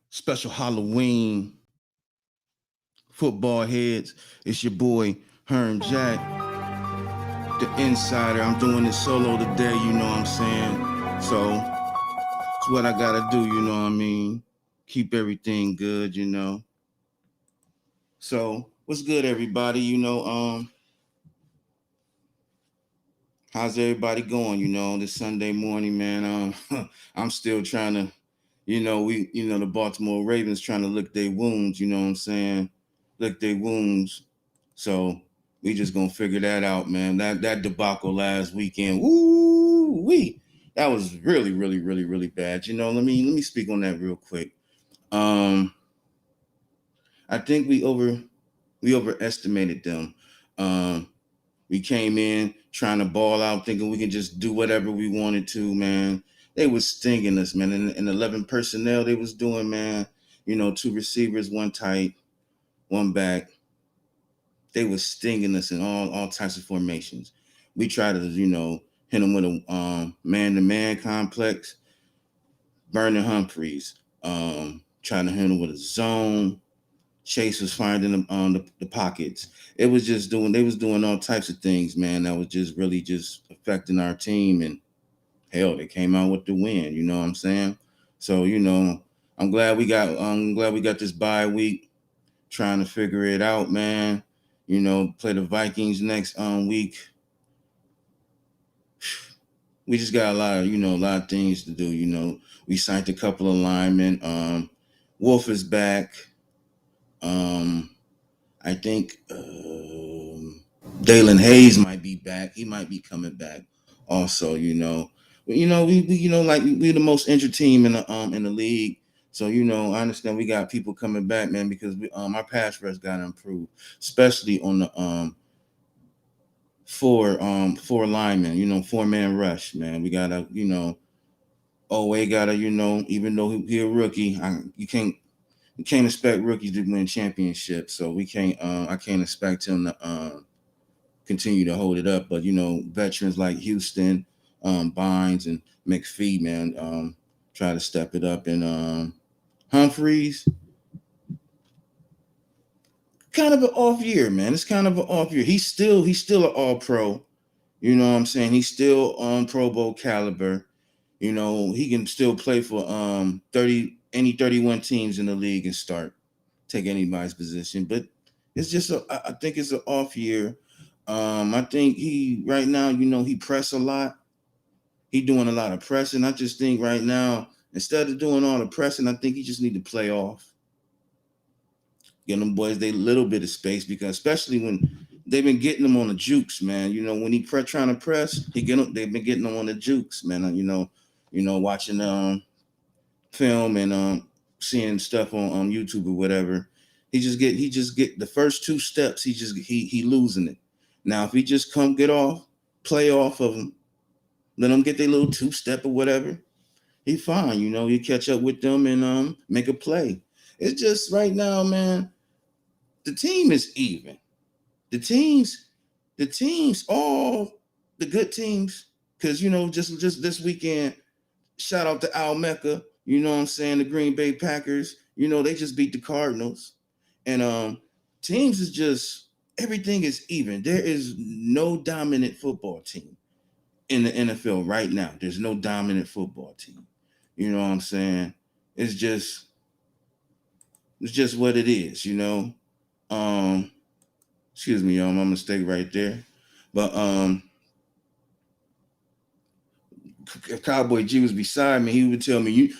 Special Halloween football heads. It's your boy Herm Jack, the insider. I'm doing this solo today, you know what I'm saying? So it's what I gotta do, you know what I mean? Keep everything good, you know. So what's good, everybody? How's everybody going? This Sunday morning, man. I'm still trying to, the Baltimore Ravens trying to lick their wounds, you know what I'm saying? Lick their wounds. So we just gonna figure that out, man. That debacle last weekend, that was really, really, really, really bad. Let me speak on that real quick. I think we overestimated them. We came in trying to ball out, thinking we can just do whatever we wanted to, man. They was stinging us, man. And 11 personnel they was doing, man. Two receivers, one tight, one back. They was stinging us in all types of formations. We tried to, hit them with a man-to-man complex, burning Humphreys, trying to hit them with a zone. Chase was finding them on the pockets. It was just they was doing all types of things, man. That was just really just affecting our team. And hell, they came out with the win. You know what I'm saying? So, I'm glad we got this bye week, trying to figure it out, man. Play the Vikings next week. We just got a lot of things to do. We signed a couple of linemen. Wolf is back. I think Dalen Hayes might be back. He might be coming back also, we're the most injured team in the league. So, I understand we got people coming back, man, because our pass rush got to improve, especially on the four linemen, 4-man rush, man. We gotta, Owe gotta, even though he a rookie, you can't expect rookies to win championships. So I can't expect him to continue to hold it up. But veterans like Houston, Bynes, and McPhee, man, try to step it up. And Humphreys, kind of an off year, man. It's kind of an off year. He's still an all pro. You know what I'm saying? He's still on Pro Bowl caliber. He can still play for 31 teams in the league and take anybody's position. But it's just I think it's an off year. I think he right now, he press a lot. He doing a lot of pressing. I just think right now, instead of doing all the pressing, I think he just need to play off. Get them boys they little bit of space, because especially when they've been getting them on the jukes, man. When he trying to press, they've been getting them on the jukes, man. Watching film and seeing stuff on YouTube or whatever. He just get the first two steps. He losing it. Now if he just play off of them, let them get their little 2-step or whatever, he fine. You catch up with them and make a play. It's just right now, man. The team is even. The teams, all the good teams, because just this weekend, shout out to Al Mecca. You know what I'm saying? The Green Bay Packers. They just beat the Cardinals, and teams is just everything is even. There is no dominant football team in the NFL right now. There's no dominant football team. You know what I'm saying? It's just what it is. Excuse me, my mistake right there. But Cowboy G was beside me. He would tell me,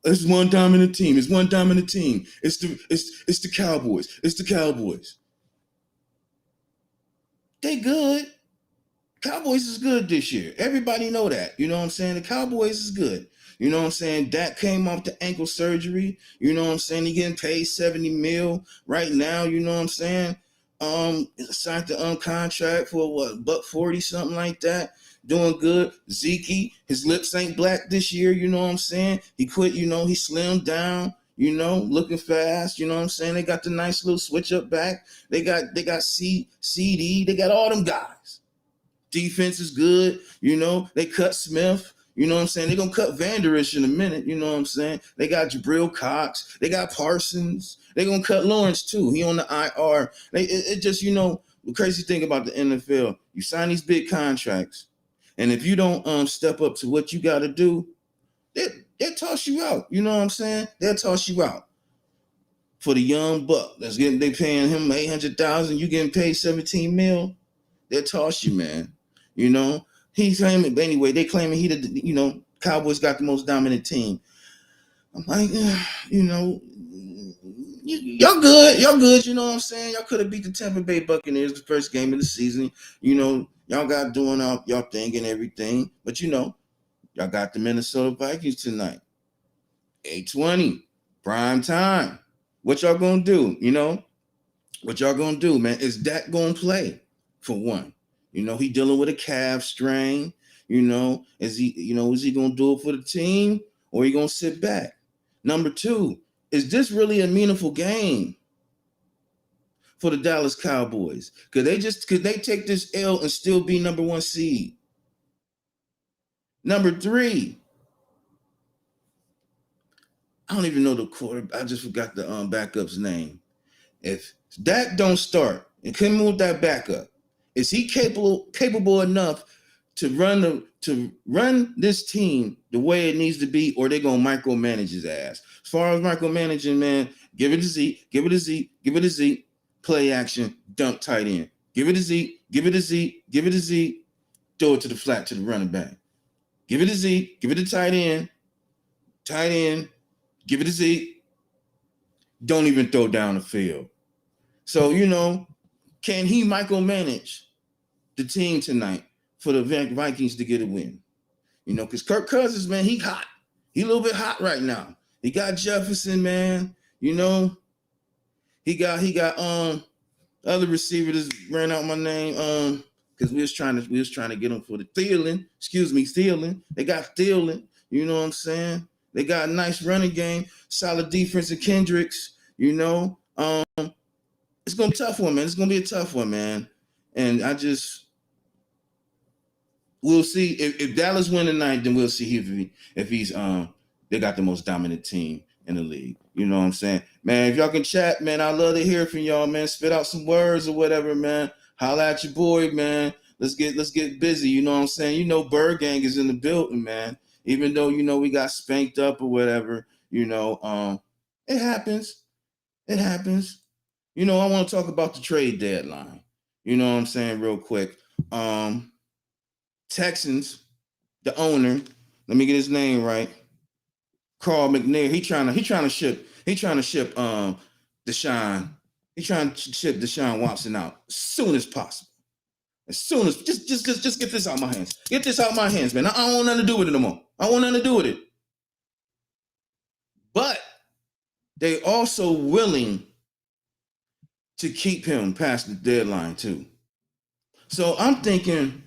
it's one dominant team. It's one dominant team. It's the Cowboys. It's the Cowboys. They good. Cowboys is good this year. Everybody know that. You know what I'm saying? The Cowboys is good. You know what I'm saying? Dak came off the ankle surgery. You know what I'm saying? He getting paid $70 million right now. You know what I'm saying? Signed the contract for $140, something like that. Doing good. Zeke, his lips ain't black this year. You know what I'm saying? He quit. He slimmed down. Looking fast. You know what I'm saying? They got the nice little switch up back. They got CD. They got all them guys. Defense is good. They cut Smith. You know what I'm saying? They're gonna cut Vanderish in a minute. You know what I'm saying? They got Jabril Cox. They got Parsons. They're gonna cut Lawrence too. He on the IR. It just, the crazy thing about the NFL, you sign these big contracts, and if you don't step up to what you got to do, they'll toss you out. You know what I'm saying? They'll toss you out. For the young buck they paying him $800,000, you getting paid $17 million. They'll toss you, man. He's claiming, but anyway, they claiming Cowboys got the most dominant team. I'm like, y'all good. You know what I'm saying? Y'all could have beat the Tampa Bay Buccaneers the first game of the season. Y'all got doing y'all thing and everything. But y'all got the Minnesota Vikings tonight. 8:20, prime time. What y'all gonna do? What y'all gonna do, man? Is Dak gonna play? For one, he dealing with a calf strain. Is he gonna do it for the team, or he gonna sit back? Number two, is this really a meaningful game for the Dallas Cowboys? Could they take this L and still be number one seed? Number three, I don't even know the quarterback. I just forgot the backup's name. If Dak don't start and can move that backup, is he capable enough to run this team the way it needs to be, or they gonna micromanage his ass? As far as micromanaging, man, give it to Zeke, give it to Zeke, give it to Zeke, play action, dump tight end. Give it to Zeke, give it to Zeke, give it to Zeke, throw it to the flat to the running back. Give it to Zeke, give it to tight end, give it to Zeke, don't even throw down the field. So, can he micromanage the team tonight for the Vikings to get a win? Because Kirk Cousins, man, he hot. He a little bit hot right now. He got Jefferson, man. He got other receiver that ran out my name because we was trying to get him for the Thielen. Thielen. They got Thielen. You know what I'm saying? They got a nice running game, solid defense of Kendricks. It's gonna be a tough one, man. It's gonna be a tough one, man. And we'll see if Dallas win tonight. Then we'll see if he's they got the most dominant team in the league. You know what I'm saying, man? If y'all can chat, man, I love to hear from y'all, man. Spit out some words or whatever, man. Holla at your boy, man. Let's get busy. You know what I'm saying? Bird Gang is in the building, man. Even though we got spanked up or whatever, it happens. It happens. I want to talk about the trade deadline. You know what I'm saying, real quick. Texans, the owner, let me get his name right. Carl McNair. He trying to ship Deshaun. He's trying to ship Deshaun Watson out as soon as possible. As soon as just get this out of my hands. Get this out of my hands, man. I don't want nothing to do with it no more. I don't want nothing to do with it. But they also willing to keep him past the deadline too. So I'm thinking,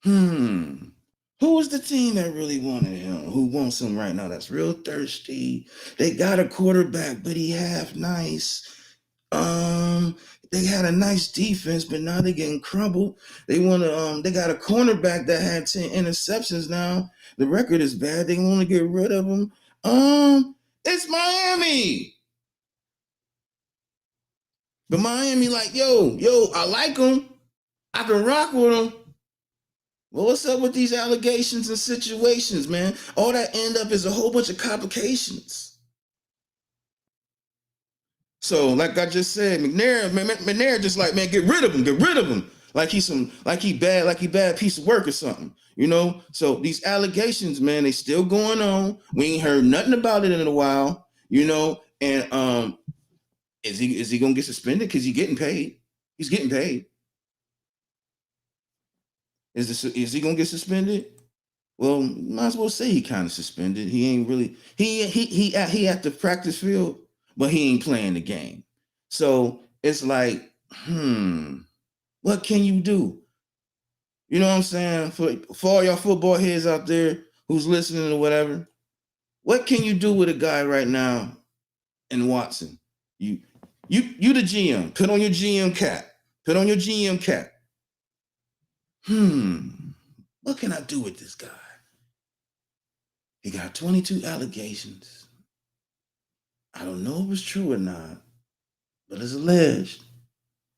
who is the team that really wanted him? Who wants him right now? That's real thirsty. They got a quarterback, but he half nice. They had a nice defense, but now they're getting crumbled. They got a cornerback that had 10 interceptions now. The record is bad. They want to get rid of him. It's Miami. But Miami like, yo, I like him. I can rock with him. Well, what's up with these allegations and situations, man? All that end up is a whole bunch of complications. So, like I just said, McNair just like, man, get rid of him. Like he bad piece of work or something, So these allegations, man, they still going on. We ain't heard nothing about it in a while, and is he gonna get suspended? Because he's getting paid. He's getting paid. Is he gonna get suspended? Well, might as well say he kind of suspended. He ain't really he at the practice field, but he ain't playing the game. So it's like, what can you do? You know what I'm saying? For all y'all football heads out there who's listening or whatever, what can you do with a guy right now in Watson? You the GM. Put on your GM cap. What can I do with this guy? He got 22 allegations. I don't know if it's true or not, but it's alleged.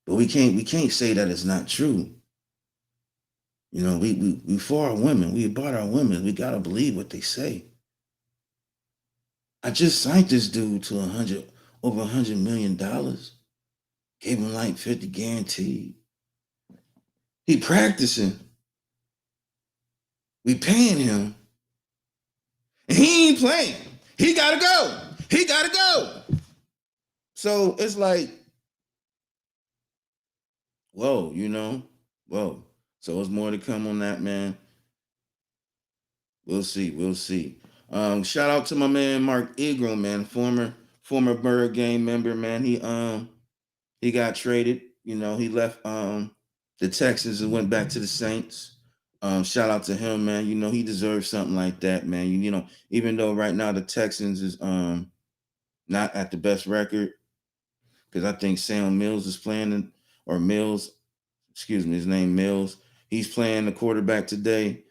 But we can't say that it's not true. You know, we for our women. We about our women. We gotta believe what they say. I just signed this dude to over $100 million. Gave him like 50 guaranteed. He practicing. We paying him. And he ain't playing. He gotta go. He gotta go. So it's like, whoa, whoa. So there's more to come on that, man. We'll see. We'll see. Shout out to my man Mark Ingram, man, former Bird Game member, man. He got traded. He left the Texans and went back to the Saints. Shout out to him, man. He deserves something like that, man. Even though right now the Texans is not at the best record, because I think Sam Mills is playing, or Mills, excuse me, his name Mills. He's playing the quarterback today.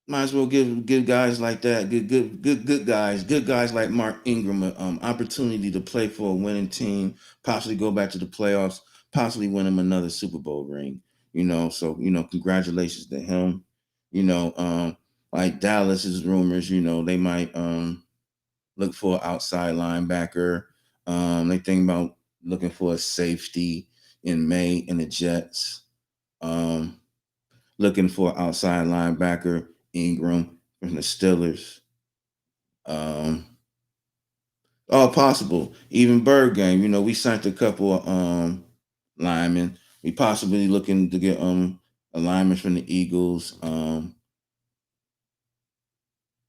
Might as well give guys like that, good guys like Mark Ingram, opportunity to play for a winning team, possibly go back to the playoffs, possibly win him another Super Bowl ring. So congratulations to him. Like Dallas is rumors, they might look for an outside linebacker. They think about looking for a safety in May in the Jets. Looking for outside linebacker, Ingram from the Steelers. All possible. Even Bird Game, we signed a couple of linemen. We possibly looking to get a lineman from the Eagles.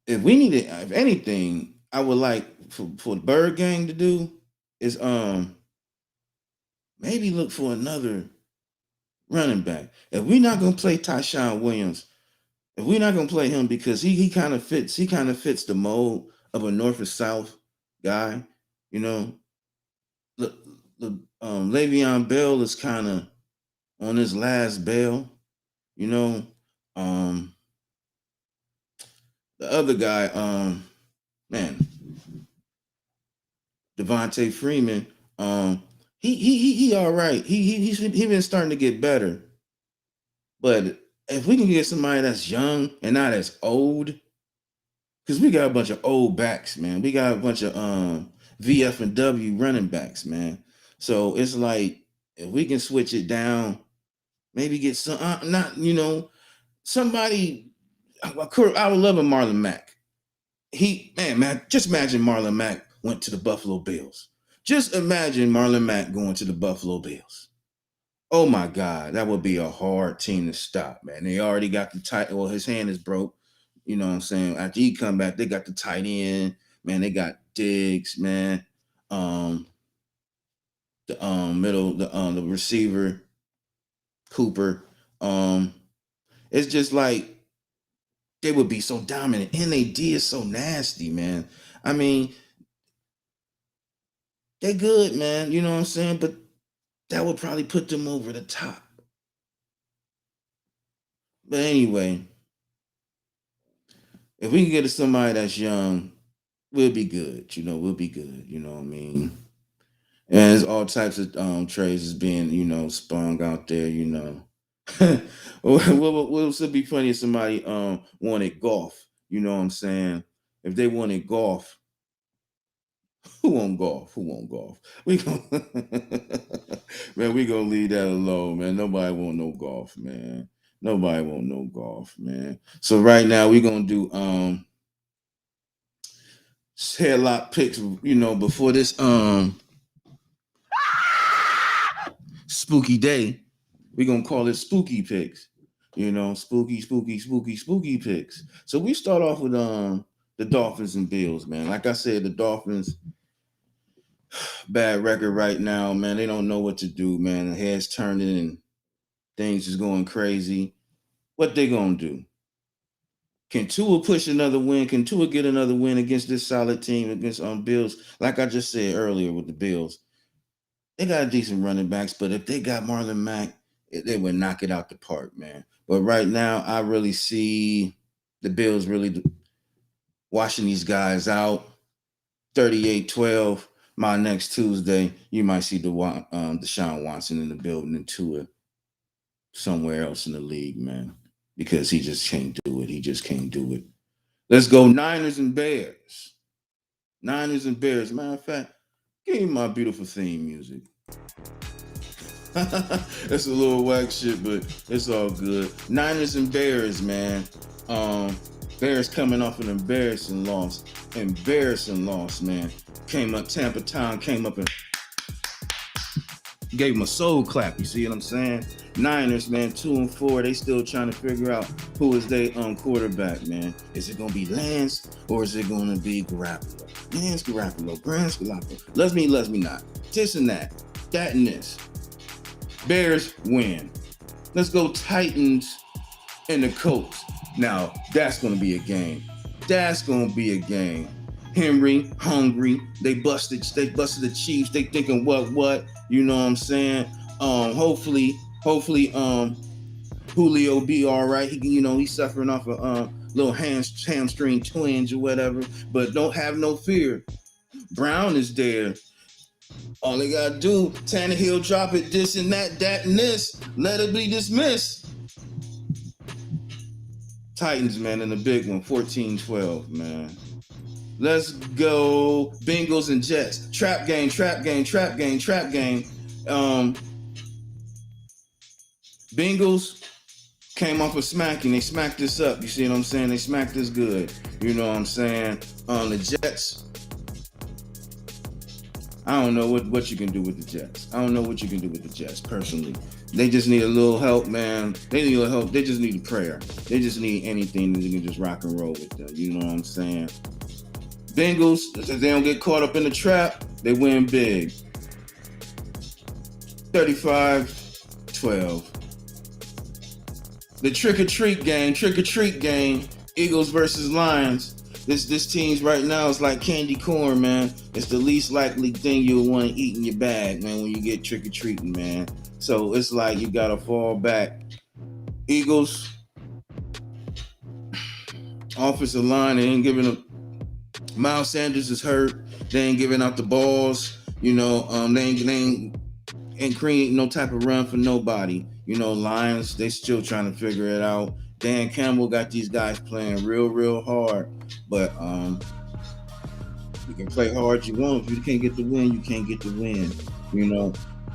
If anything, I would like for the Bird Gang to do is maybe look for another running back. If we're not gonna play Tyshawn Williams, if we're not gonna play him because he kind of fits the mold of a North or South guy, you know. Le'Veon Bell is kind of on his last bail, you know. Um, the other guy, man, Devontae Freeman, he all right. He been starting to get better. But if we can get somebody that's young and not as old, because we got a bunch of old backs, man. We got a bunch of VF and W running backs, man. So it's like if we can switch it down, maybe get some not somebody. I would love a Marlon Mack. Man, just imagine Marlon Mack went to the Buffalo Bills. Just imagine Marlon Mack going to the Buffalo Bills. Oh my God, that would be a hard team to stop, man. They already got the tight. Well, his hand is broke. You know what I'm saying? After he come back, they got the tight end, man. They got Diggs, man. The middle, the receiver, Cooper. It's just like they would be so dominant, and they did so nasty, man. I mean, they good, man. You know what I'm saying? But that would probably put them over the top. But anyway, if we can get to somebody that's young, we'll be good. We'll be good. You know what I mean? And there's all types of trades is being, sprung out there, what would be funny if somebody wanted golf, you know what I'm saying? If they wanted golf, who want golf? Who want golf? We gonna man, we gonna leave that alone, man. Nobody want no golf, man. Nobody want no golf, man. So right now we're gonna do headlock picks, before this spooky day. We're gonna call it spooky picks. Spooky picks. So we start off with the Dolphins and Bills, man. Like I said, the Dolphins bad record right now, man. They don't know what to do, man. The head's turning and things is going crazy. What they gonna do? Can Tua push another win? Can Tua get another win against this solid team against Bills? Like I just said earlier with the Bills, they got a decent running backs, but if they got Marlon Mack, they would knock it out the park, man. But right now, I really see. The Bills really washing these guys out. 38-12. My next Tuesday, you might see Deshaun Watson in the building and Tua somewhere else in the league, man, because he just can't do it. He just can't do it. Let's go Niners and Bears. Niners and Bears. Matter of fact, give me my beautiful theme music. It's a little whack shit, but it's all good. Niners and Bears, man. Bears coming off an embarrassing loss. Embarrassing loss, man. Tampa Town came up and gave him a soul clap. You see what I'm saying? Niners, man, 2-4. They still trying to figure out who is their quarterback, man. Is it gonna be Lance or is it gonna be Garoppolo? Lance Garoppolo. Loves me not. This and that. That and this. Bears win. Let's go Titans and the Colts. Now, that's going to be a game. That's going to be a game. Henry, hungry. They busted the Chiefs. They thinking what? You know what I'm saying? Hopefully, Julio be all right. He's suffering off a little hamstring twinge or whatever. But don't have no fear. Brown is there. All they gotta do, Tannehill drop it, this and that and this. Let it be dismissed. Titans, man, in the big one, 14-12, man. Let's go Bengals and Jets. Trap game. Bengals came off a smacking. They smacked us up. You see what I'm saying? They smacked us good. You know what I'm saying? The Jets, I don't know what you can do with the Jets. I don't know what you can do with the Jets, personally. They just need a little help, man. They need a little help. They just need a prayer. They just need anything that you can just rock and roll with them. You know what I'm saying? Bengals, if they don't get caught up in the trap, they win big. 35-12. The trick-or-treat game, Eagles versus Lions. This team's right now is like candy corn, man. It's the least likely thing you'll want to eat in your bag, man, when you get trick-or-treating, man. So it's like you got to fall back. Eagles, offensive line, they ain't giving up. Miles Sanders is hurt. They ain't giving out the balls. They ain't creating no type of run for nobody. Lions, they still trying to figure it out. Dan Campbell got these guys playing real hard. But you can play hard you want. If you can't get the win, you can't get the win.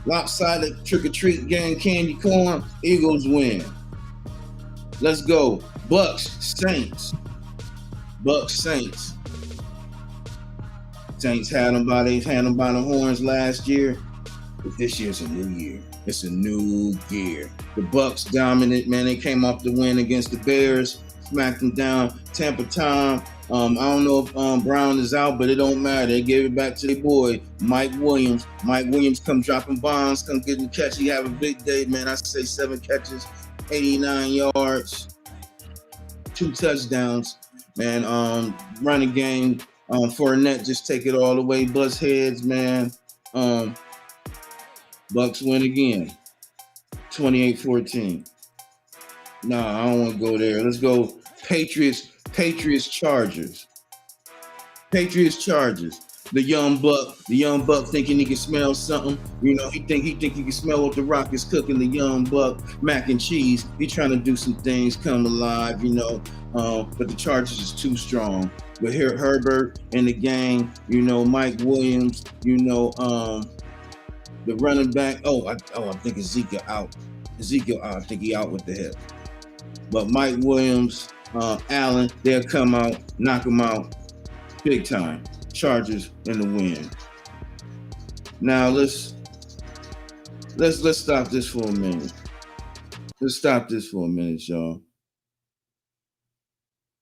Lopsided trick-or-treat game, candy corn, Eagles win. Let's go. Bucks, Saints. Saints had them by the horns last year. But this year's a new year. It's a new gear. The Bucks dominant, man. They came off the win against the Bears, smacked them down. Tampa Town. I don't know if Brown is out, but it don't matter. They gave it back to their boy, Mike Williams. Mike Williams come dropping bombs, come getting catch. He have a big day, man. I say 7 catches, 89 yards, 2 touchdowns. Man, running game. Fournette just take it all the way. Bust heads, man. Bucks win again. 28-14. Nah, I don't want to go there. Let's go Patriots, Chargers. The young buck thinking he can smell something. He think he can smell what the Rock is cooking. The young buck, mac and cheese. He trying to do some things, come alive, but the Chargers is too strong. But here Herbert in the game, Mike Williams, the running back. I think Ezekiel out. I think he out with the hip. But Mike Williams, Allen, they'll come out, knock them out big time. Chargers in the win. Now let's stop this for a minute. Y'all.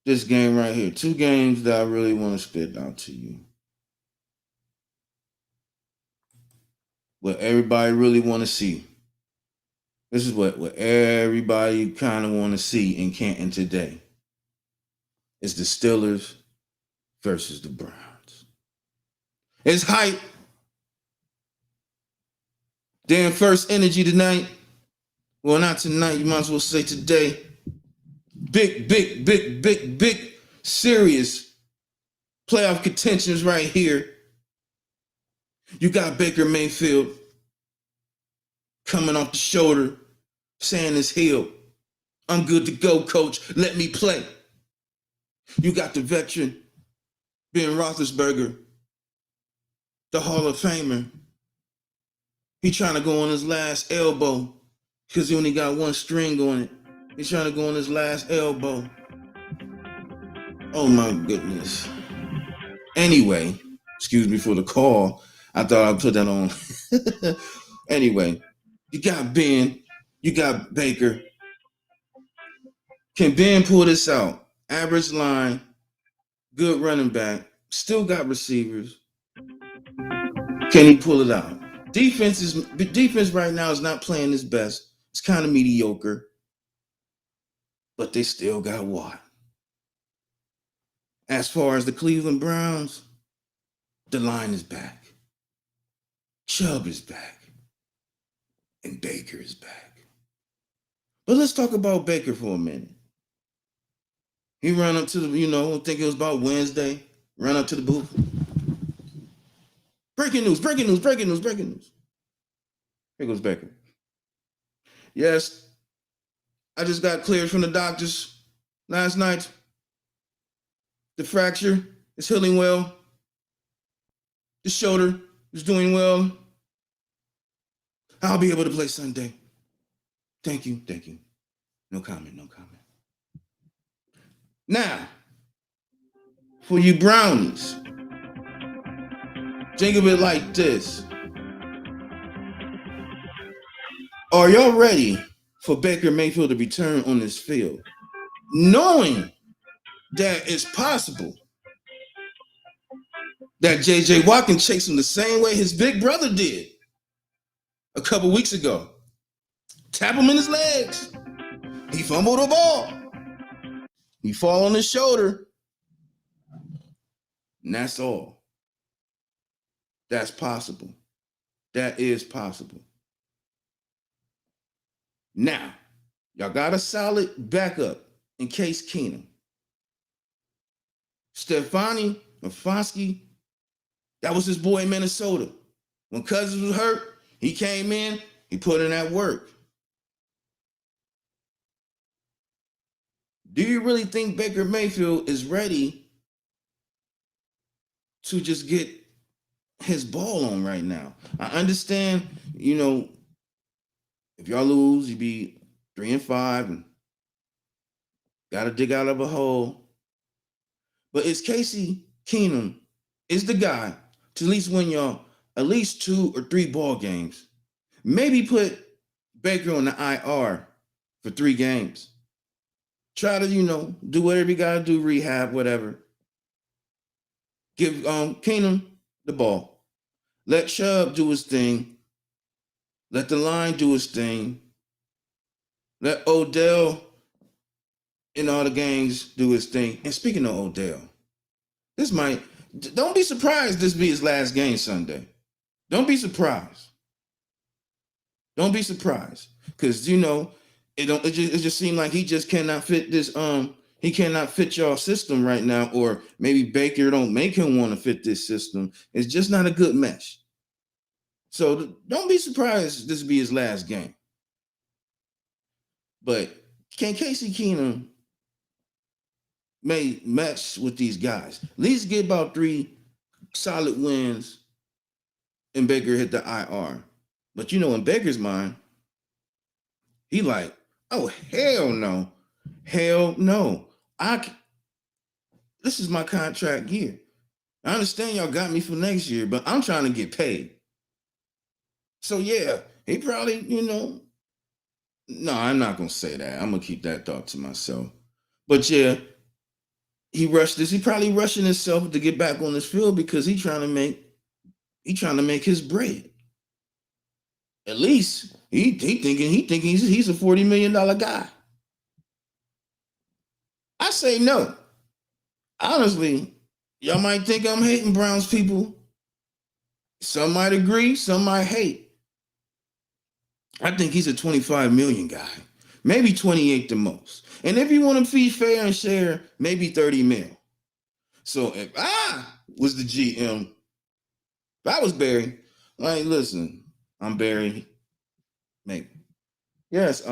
This game right here. 2 games that I really want to spit out to you. What everybody really want to see. This is what everybody kind of want to see in Canton today. It's the Steelers versus the Browns. It's hype. Damn first energy tonight. Well, not tonight. You might as well say today. big serious playoff contentions right here. You got Baker Mayfield coming off the shoulder, saying it's healed. I'm good to go, coach. Let me play. You got the veteran, Ben Roethlisberger, the Hall of Famer. He trying to go on his last elbow because he only got one string on it. He's trying to go on his last elbow. Oh my goodness. Anyway, excuse me for the call. I thought I'd put that on. Anyway, you got Ben, you got Baker. Can Ben pull this out? Average line, good running back, still got receivers. Can he pull it out? Defense right now is not playing its best. It's kind of mediocre, but they still got Watt. As far as the Cleveland Browns, the line is back. Chubb is back. And Baker is back. But let's talk about Baker for a minute. He ran up to the, I think it was about Wednesday, ran up to the booth. Breaking news. Here goes Baker. Yes, I just got cleared from the doctors last night. The fracture is healing well. The shoulder is doing well. I'll be able to play Sunday. Thank you. No comment. Now, for you brownies, think of it like this. Are y'all ready for Baker Mayfield to return on this field? Knowing that it's possible that J.J. Watt can chase him the same way his big brother did a couple weeks ago. Tap him in his legs. He fumbled the ball. He fall on his shoulder. And that's all. That's possible. That is possible. Now, y'all got a solid backup in Case Keenum. Stefani Mafonski, that was his boy in Minnesota. When Cousins was hurt, he came in, he put in that work. Do you really think Baker Mayfield is ready to just get his ball on right now? I understand, if y'all lose, you be 3-5 and got to dig out of a hole. But it's Casey Keenum is the guy to at least win y'all at least 2 or 3 ball games. Maybe put Baker on the IR for 3 games. Try to, do whatever you got to do, rehab, whatever. Give Keenum the ball. Let Chubb do his thing. Let the line do his thing. Let Odell in all the games do his thing. And speaking of Odell, don't be surprised this be his last game Sunday. Don't be surprised. Because, it just seemed like he just cannot fit this, he cannot fit y'all system right now, or maybe Baker don't make him want to fit this system. It's just not a good mesh. So don't be surprised this be his last game. But can Casey Keenum may match with these guys? At least get about 3 solid wins and Baker hit the IR. But in Baker's mind, he like, oh, hell no. This is my contract year. I understand y'all got me for next year, but I'm trying to get paid. So yeah, he probably, no, I'm not going to say that. I'm going to keep that thought to myself. But yeah, he probably rushing himself to get back on this field because he trying to make his bread. At least he thinking he's a $40 million guy. I say no. Honestly, y'all might think I'm hating Browns people. Some might agree, some might hate. I think he's a 25 million guy, maybe 28 the most. And if you want to be fair and share, maybe 30 mil. So if I was the GM, if I was Barry, like, listen, I'm Barry. Maybe. Yes,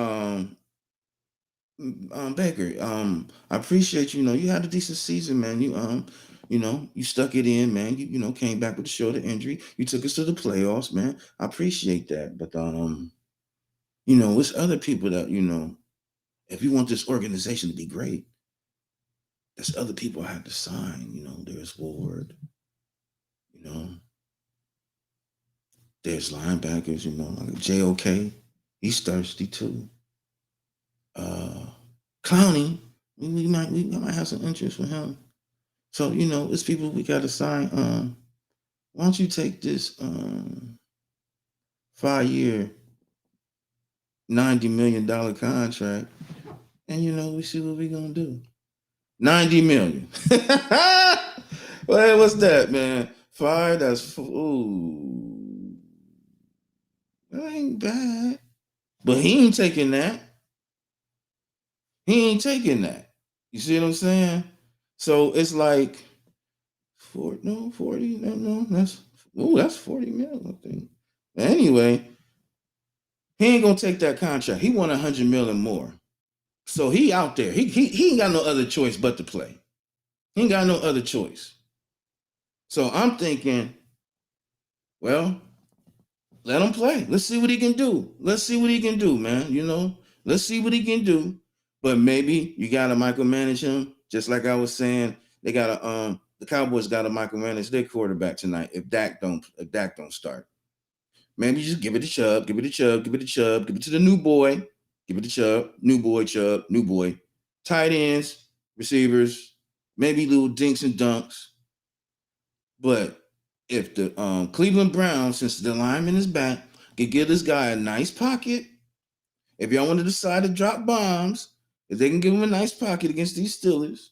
Baker, I appreciate you know you had a decent season, man. You stuck it in, man. You came back with a shoulder injury. You took us to the playoffs, man. I appreciate that. But it's other people that if you want this organization to be great, there's other people I have to sign. There's Ward. You know, there's linebackers. Like JOK. He's thirsty too. Clowney, we might have some interest with him. So, it's people we gotta sign. Why don't you take this 5-year, $90 million contract and we see what we're gonna do. 90 million. Well, what's that, man? Five, ooh. That ain't bad. But he ain't taking that. He ain't taking that. You see what I'm saying? So it's like 40, no, that's 40 mil, I think. Anyway, he ain't gonna take that contract. He won 100 million more. So he out there. He ain't got no other choice but to play. He ain't got no other choice. So I'm thinking, well, let him play. Let's see what he can do. Let's see what he can do, man. Let's see what he can do. But maybe you gotta micromanage him, just like I was saying. They gotta the Cowboys gotta micromanage their quarterback tonight if Dak don't start. Maybe just give it to Chubb, give it to Chubb, give it to Chubb, give it to the new boy, give it to Chubb, new boy, Chubb, new boy. Tight ends, receivers, maybe little dinks and dunks. But if the Cleveland Browns, since the lineman is back, could give this guy a nice pocket, if y'all want to decide to drop bombs, if they can give him a nice pocket against these Steelers,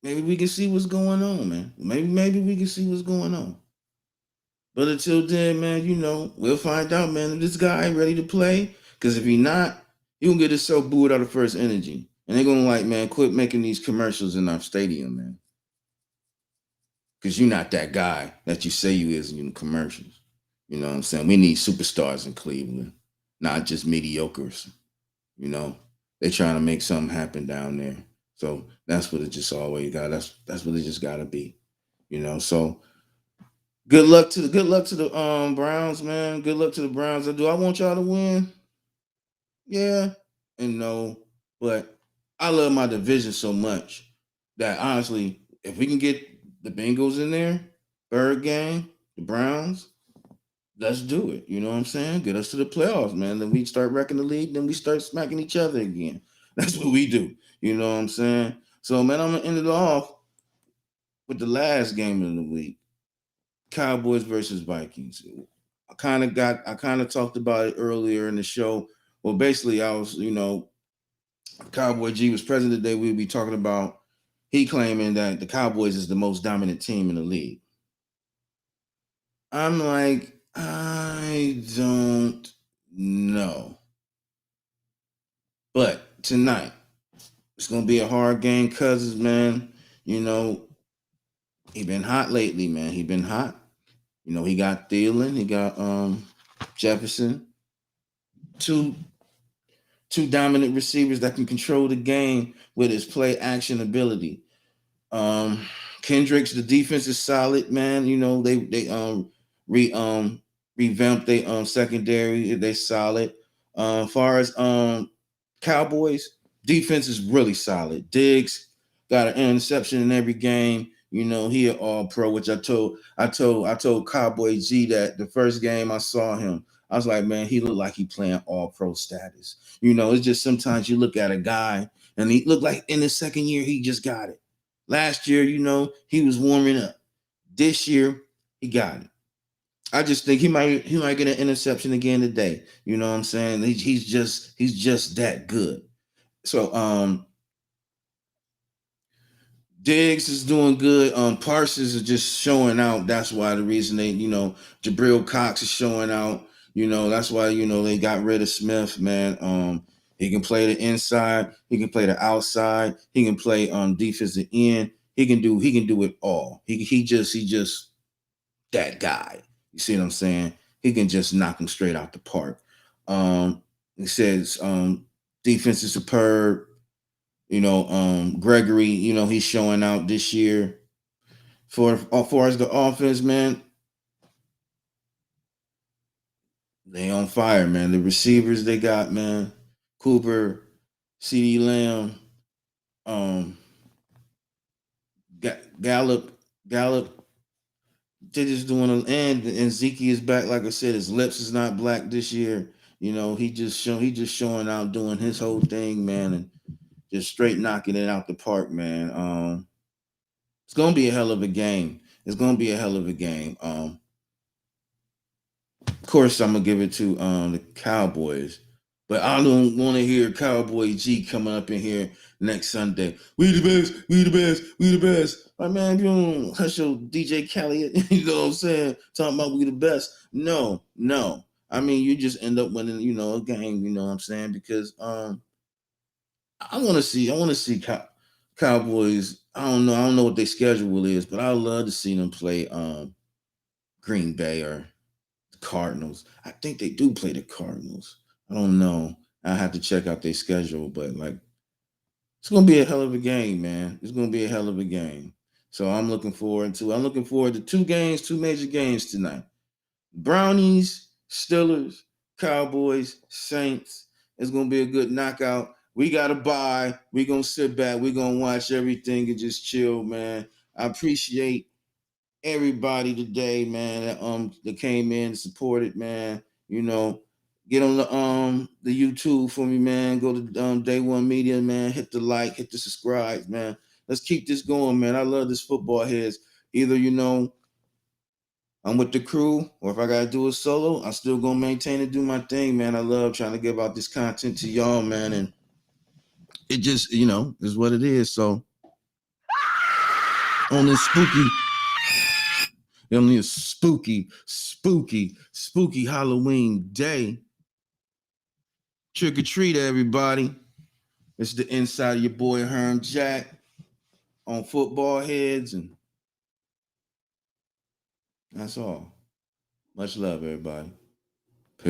maybe we can see what's going on, man. Maybe we can see what's going on. But until then, man, we'll find out, man, if this guy ready to play. Because if he not, he gonna get himself booed out of first energy. And they're gonna man, quit making these commercials in our stadium, man. Because you're not that guy that you say you is in commercials. You know what I'm saying? We need superstars in Cleveland, not just mediocres. They're trying to make something happen down there. So that's what it just always got. That's what it just gotta be. So good luck to the Browns, man. Good luck to the Browns. Do I want y'all to win? Yeah and no. But I love my division so much that honestly, if we can get the Bengals in there, third game, the Browns, let's do it. You know what I'm saying? Get us to the playoffs, man. Then we start wrecking the league. Then we start smacking each other again. That's what we do. You know what I'm saying? So, man, I'm going to end it off with the last game of the week. Cowboys versus Vikings. I kind of talked about it earlier in the show. Well, basically, I was, Cowboy G was president today. We'd be talking about he claiming that the Cowboys is the most dominant team in the league. I'm like, I don't know. But tonight, it's gonna be a hard game, Cousins, man. He been hot lately, man. He been hot. He got Thielen, he got Jefferson. Two dominant receivers that can control the game with his play action ability. Kendricks, the defense is solid, man. They revamped their secondary. They solid. Far as Cowboys, defense is really solid. Diggs got an interception in every game. He an all pro, which I told Cowboy G that the first game I saw him, I was like, man, he looked like he playing all pro status. It's just sometimes you look at a guy and he looked like in his second year, he just got it. Last year, he was warming up. This year, he got it. I just think he might get an interception again today. You know what I'm saying? He's just that good. So Diggs is doing good. Parsons is just showing out. That's why the reason they, Jabril Cox is showing out. That's why, they got rid of Smith, man. He can play the inside. He can play the outside. He can play defensive end. He can do it all. He just that guy. You see what I'm saying? He can just knock him straight out the park. He says defense is superb. Gregory, he's showing out this year. For as far as the offense, man, they on fire, man. The receivers they got, man, Cooper, CeeDee Lamb, um, Gallup. They're just doing and Zeke is back. Like I said, his lips is not black this year. He just showing out, doing his whole thing, man, and just straight knocking it out the park, man. It's gonna be a hell of a game. It's gonna be a hell of a game. Of course, I'm gonna give it to the Cowboys, but I don't want to hear Cowboy G coming up in here next Sunday. We the best. We the best. We the best. Like, man, you don't hush your DJ Khaled. You know what I'm saying? Talking about we the best. No, no. I mean, you just end up winning, a game. You know what I'm saying? Because I want to see Cowboys. I don't know what their schedule is, but I love to see them play Green Bay or Cardinals. I think they do play the Cardinals. I don't know. I have to check out their schedule, but like it's gonna be a hell of a game, man. It's gonna be a hell of a game. So I'm looking forward to two games, two major games tonight. Brownies, Steelers, Cowboys, Saints. It's gonna be a good knockout. We got to buy. We're gonna sit back. We're gonna watch everything and just chill, man. I appreciate everybody today, man, that came in and supported, man. Get on the YouTube for me, man. Go to Day One Media, man. Hit the like, hit the subscribe, man. Let's keep this going, man. I love this football heads. Either I'm with the crew, or if I gotta do it solo, I'm still gonna maintain and do my thing, man. I love trying to give out this content to y'all, man, and it just is what it is. So on this spooky Halloween day. Trick or treat, everybody. It's the inside of your boy Herm Jack on football heads, and that's all. Much love, everybody.